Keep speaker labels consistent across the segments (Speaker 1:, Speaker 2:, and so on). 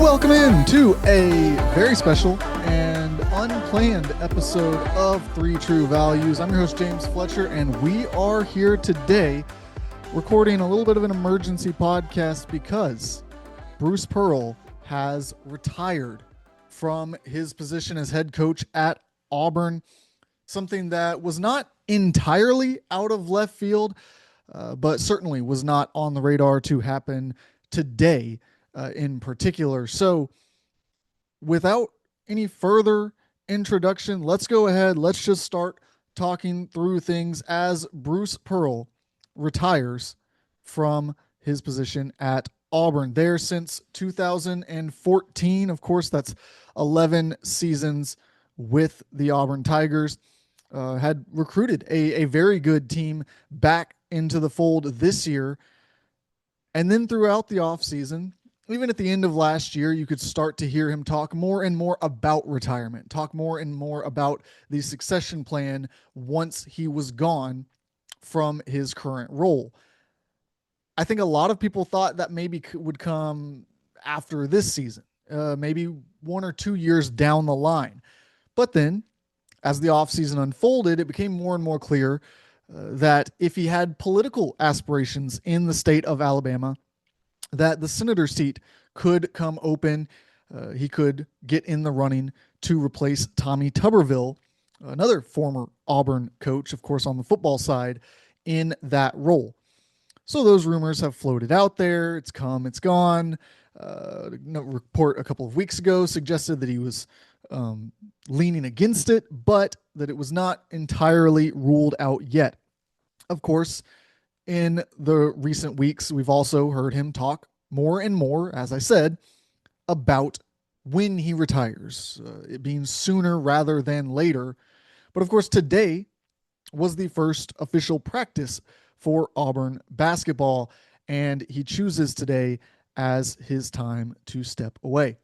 Speaker 1: Welcome in to a very special and unplanned episode of Three True Values. I'm your host, James Fletcher, and we are here today recording a little bit of an emergency podcast because Bruce Pearl has retired from his position as head coach at Auburn, something that was not entirely out of left field, but certainly was not on the radar to happen today. In particular. So without any further introduction, let's go ahead. Let's just start talking through things as Bruce Pearl retires from his position at Auburn. There since 2014. Of course, that's 11 seasons with the Auburn Tigers. Had recruited a very good team back into the fold this year. And then throughout the offseason, even at the end of last year, you could start to hear him talk more and more about retirement, talk more and more about the succession plan once he was gone from his current role. I think a lot of people thought that maybe would come after this season, maybe 1 or 2 years down the line. But then, as the offseason unfolded, it became more and more clear that if he had political aspirations in the state of Alabama, that the senator seat could come open. He could get in the running to replace Tommy Tuberville, another former Auburn coach, of course, on the football side, in that role. So those rumors have floated out there. It's come, it's gone. A report a couple of weeks ago suggested that he was leaning against it, but that it was not entirely ruled out yet. Of course, in the recent weeks, we've also heard him talk more and more, as I said, about when he retires, it being sooner rather than later. But of course, today was the first official practice for Auburn basketball, and he chooses today as his time to step away.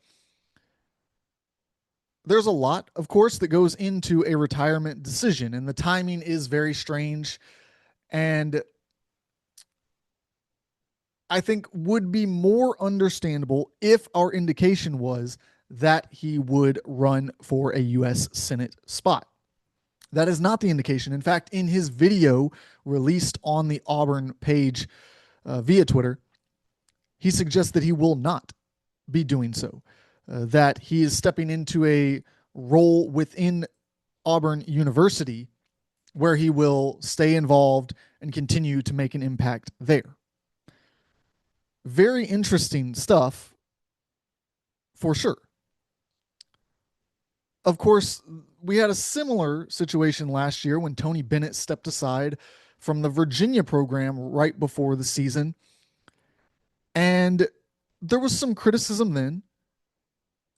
Speaker 1: There's a lot, of course, that goes into a retirement decision, and the timing is very strange, and I think would be more understandable if our indication was that he would run for a U.S. Senate spot. That is not the indication. In fact, in his video released on the Auburn page via Twitter, he suggests that he will not be doing so, that he is stepping into a role within Auburn University where he will stay involved and continue to make an impact there. Very interesting stuff, for sure. Of course, we had a similar situation last year when Tony Bennett stepped aside from the Virginia program right before the season. And there was some criticism then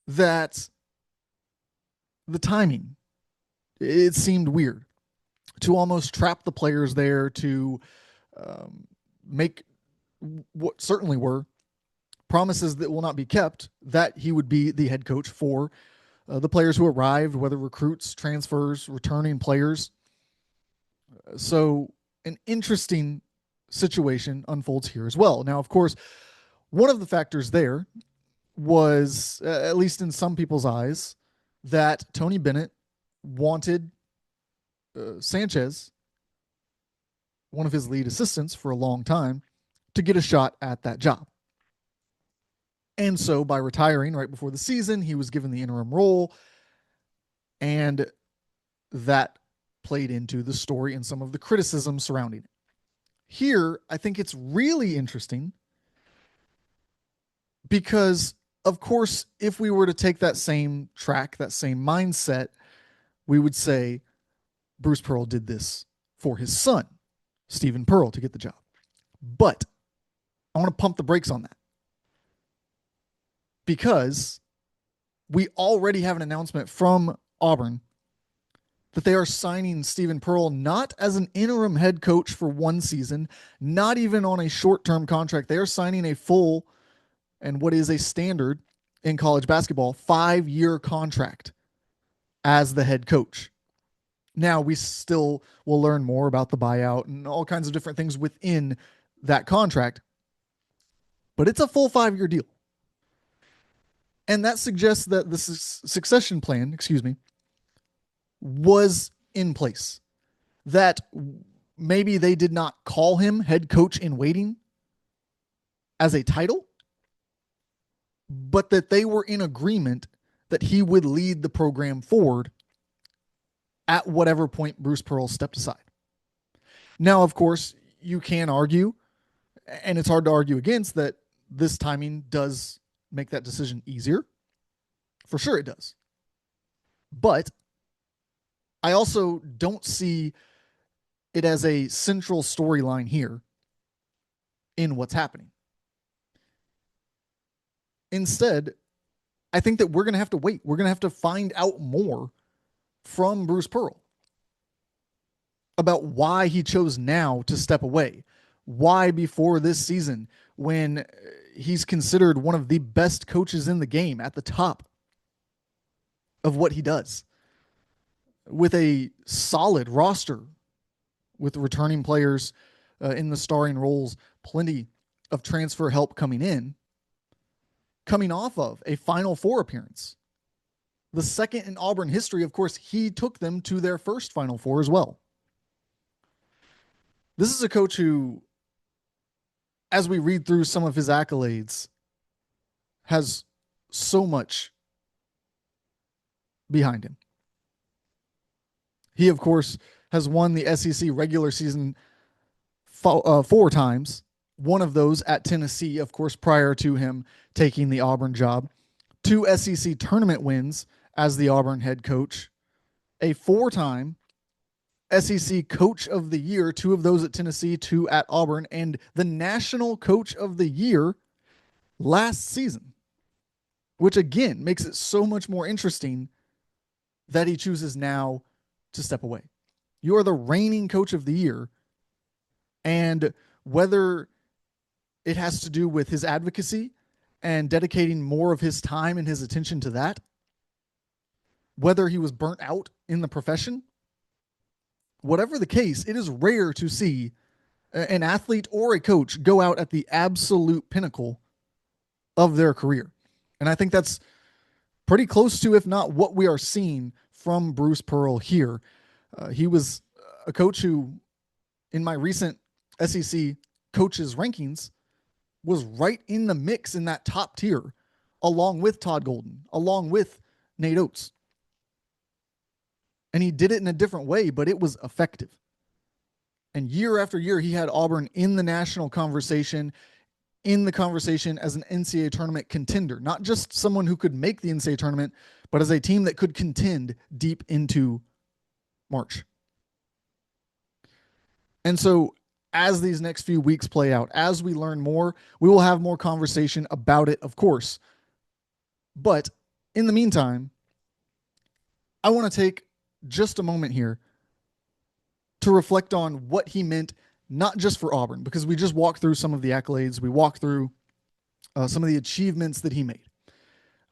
Speaker 1: that the timing, it seemed weird to almost trap the players there, to make what certainly were promises that will not be kept, that he would be the head coach for the players who arrived, whether recruits, transfers, returning players. So an interesting situation unfolds here as well. Now, of course, one of the factors there was, at least in some people's eyes, that Tony Bennett wanted Sanchez, one of his lead assistants for a long time, to get a shot at that job. And so by retiring right before the season, he was given the interim role, and that played into the story and some of the criticism surrounding it. Here, I think it's really interesting because, of course, if we were to take that same track, that same mindset, we would say Bruce Pearl did this for his son, Stephen Pearl, to get the job. But I want to pump the brakes on that because we already have an announcement from Auburn that they are signing Stephen Pearl not as an interim head coach for one season, not even on a short-term contract. They are signing a full, and what is a standard in college basketball, 5-year contract as the head coach. Now, we still will learn more about the buyout and all kinds of different things within that contract, but it's a full 5-year deal. And that suggests that the succession plan, excuse me, was in place. That maybe they did not call him head coach in waiting as a title, but that they were in agreement that he would lead the program forward at whatever point Bruce Pearl stepped aside. Now, of course, you can argue, and it's hard to argue against, that this timing does make that decision easier. For sure it does. But I also don't see it as a central storyline here in what's happening. Instead, I think that we're going to have to wait. We're going to have to find out more from Bruce Pearl about why he chose now to step away. Why before this season, when he's considered one of the best coaches in the game, at the top of what he does, with a solid roster, with returning players in the starring roles, plenty of transfer help coming in, coming off of a Final Four appearance. The second in Auburn history, of course, he took them to their first Final Four as well. This is a coach who, as we read through some of his accolades, has so much behind him. He, of course, has won the SEC regular season 4 times. One of those at Tennessee, of course, prior to him taking the Auburn job. 2 SEC tournament wins as the Auburn head coach. A 4-time SEC Coach of the Year, 2 of those at Tennessee, 2 at Auburn, and the National Coach of the Year last season, which again makes it so much more interesting that he chooses now to step away. You are the reigning Coach of the Year, and whether it has to do with his advocacy and dedicating more of his time and his attention to that, whether he was burnt out in the profession, whatever the case, it is rare to see an athlete or a coach go out at the absolute pinnacle of their career. And I think that's pretty close to, if not what we are seeing from Bruce Pearl here. He was a coach who, in my recent SEC coaches rankings, was right in the mix in that top tier, along with Todd Golden, along with Nate Oates. And he did it in a different way, but it was effective. And year after year, he had Auburn in the national conversation, in the conversation as an NCAA tournament contender, not just someone who could make the NCAA tournament, but as a team that could contend deep into March. And so as these next few weeks play out, as we learn more, we will have more conversation about it, of course. But in the meantime, I want to take just a moment here to reflect on what he meant, not just for Auburn, because we just walked through some of the accolades. We walked through some of the achievements that he made.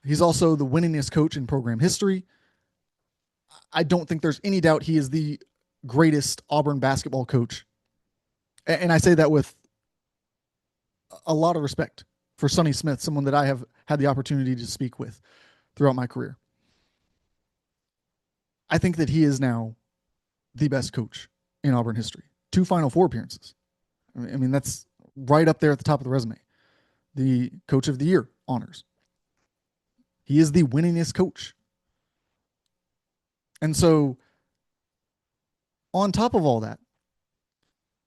Speaker 1: He's also the winningest coach in program history. I don't think there's any doubt he is the greatest Auburn basketball coach. And I say that with a lot of respect for Sonny Smith, someone that I have had the opportunity to speak with throughout my career. I think that he is now the best coach in Auburn history. 2 Final Four appearances. I mean, that's right up there at the top of the resume. The Coach of the Year honors. He is the winningest coach. And so, on top of all that,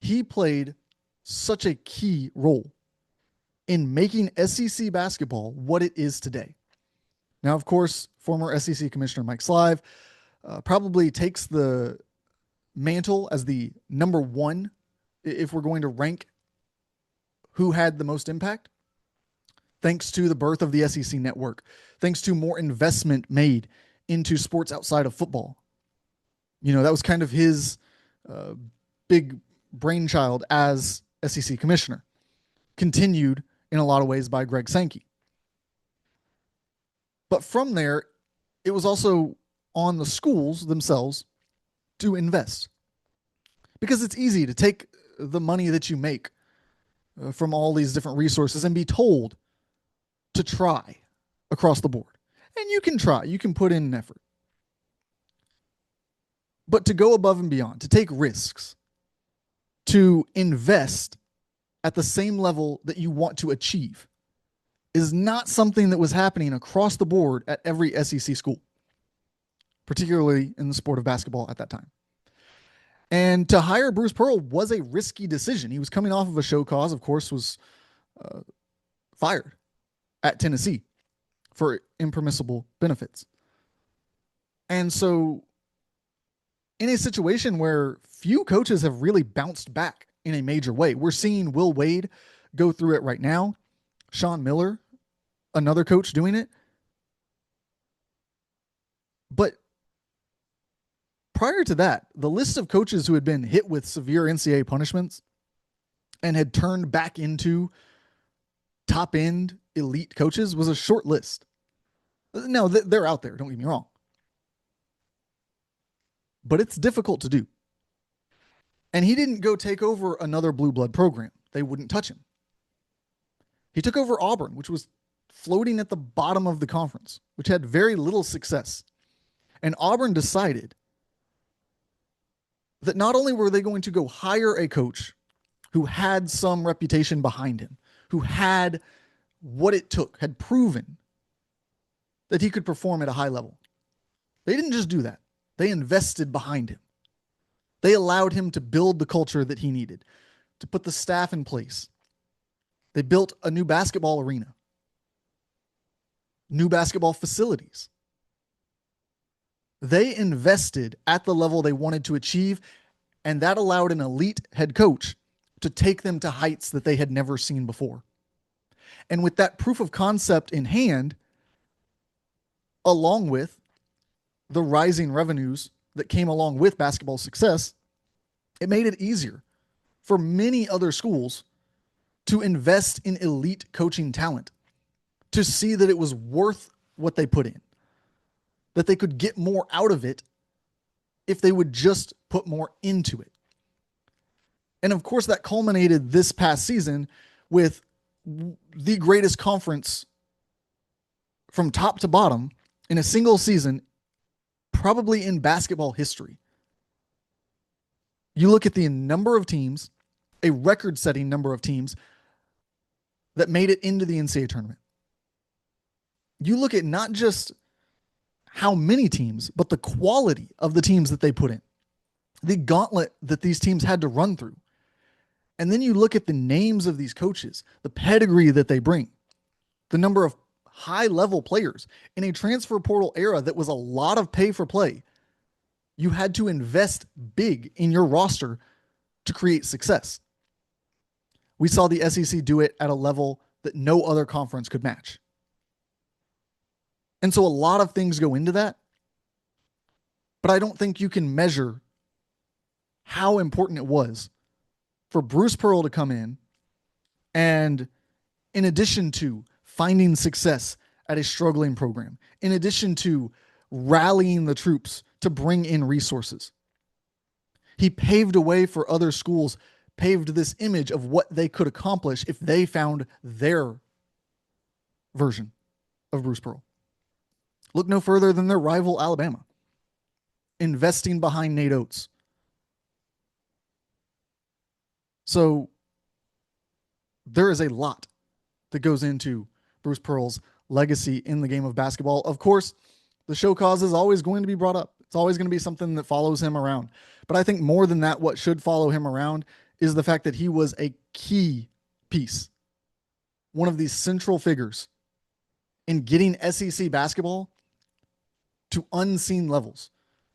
Speaker 1: he played such a key role in making SEC basketball what it is today. Now, of course, former SEC Commissioner Mike Slive probably takes the mantle as the number 1 if we're going to rank who had the most impact, thanks to the birth of the SEC network, thanks to more investment made into sports outside of football. You know, that was kind of his big brainchild as SEC commissioner, continued in a lot of ways by Greg Sankey. But from there, it was also on the schools themselves to invest, because it's easy to take the money that you make from all these different resources and be told to try, across the board. And you can try, you can put in an effort. But to go above and beyond, to take risks, to invest at the same level that you want to achieve is not something that was happening across the board at every SEC school, particularly in the sport of basketball at that time. And to hire Bruce Pearl was a risky decision. He was coming off of a show cause, of course, was fired at Tennessee for impermissible benefits. And so, in a situation where few coaches have really bounced back in a major way, we're seeing Will Wade go through it right now. Sean Miller, another coach doing it. But prior to that, the list of coaches who had been hit with severe NCAA punishments and had turned back into top end elite coaches was a short list. Now, they're out there, don't get me wrong. But it's difficult to do. And he didn't go take over another blue blood program. They wouldn't touch him. He took over Auburn, which was floating at the bottom of the conference, which had very little success. And Auburn decided that not only were they going to go hire a coach who had some reputation behind him, who had what it took, had proven that he could perform at a high level. They didn't just do that. They invested behind him. They allowed him to build the culture that he needed, to put the staff in place. They built a new basketball arena, new basketball facilities. They invested at the level they wanted to achieve, and that allowed an elite head coach to take them to heights that they had never seen before. And with that proof of concept in hand, along with the rising revenues that came along with basketball success, it made it easier for many other schools to invest in elite coaching talent, to see that it was worth what they put in, that they could get more out of it if they would just put more into it. And of course, that culminated this past season with the greatest conference from top to bottom in a single season, probably in basketball history. You look at the number of teams, a record-setting number of teams that made it into the NCAA tournament. You look at not just how many teams, but the quality of the teams that they put in, the gauntlet that these teams had to run through. And then you look at the names of these coaches, the pedigree that they bring, the number of high-level players in a transfer portal era that was a lot of pay for play. You had to invest big in your roster to create success. We saw the SEC do it at a level that no other conference could match. And so a lot of things go into that, but I don't think you can measure how important it was for Bruce Pearl to come in and, in addition to finding success at a struggling program, in addition to rallying the troops to bring in resources, he paved a way for other schools, paved this image of what they could accomplish if they found their version of Bruce Pearl. Look no further than their rival Alabama, investing behind Nate Oates. So there is a lot that goes into Bruce Pearl's legacy in the game of basketball. Of course, the show cause is always going to be brought up. It's always going to be something that follows him around. But I think more than that, what should follow him around is the fact that he was a key piece, one of these central figures in getting SEC basketball to unseen levels,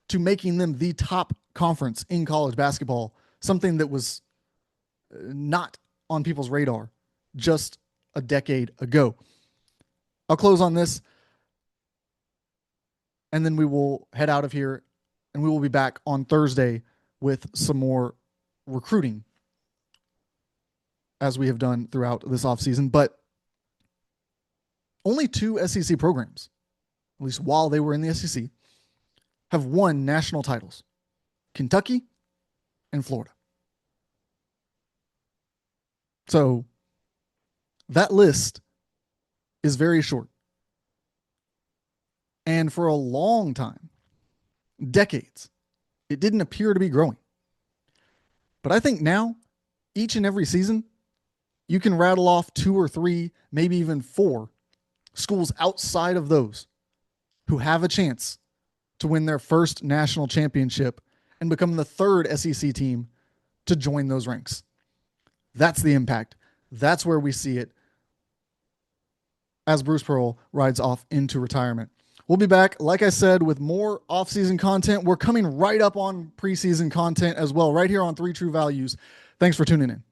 Speaker 1: to making them the top conference in college basketball, something that was not on people's radar just a decade ago. I'll close on this, and then we will head out of here, and we will be back on Thursday with some more recruiting, as we have done throughout this offseason. But only two SEC programs, at least while they were in the SEC, have won national titles: Kentucky and Florida. So that list is very short. And for a long time, decades, it didn't appear to be growing. But I think now, each and every season, you can rattle off 2 or 3, maybe even 4 schools outside of those who have a chance to win their first national championship and become the third SEC team to join those ranks. That's the impact. That's where we see it as Bruce Pearl rides off into retirement. We'll be back, like I said, with more off-season content. We're coming right up on preseason content as well, right here on 3 True Values. Thanks for tuning in.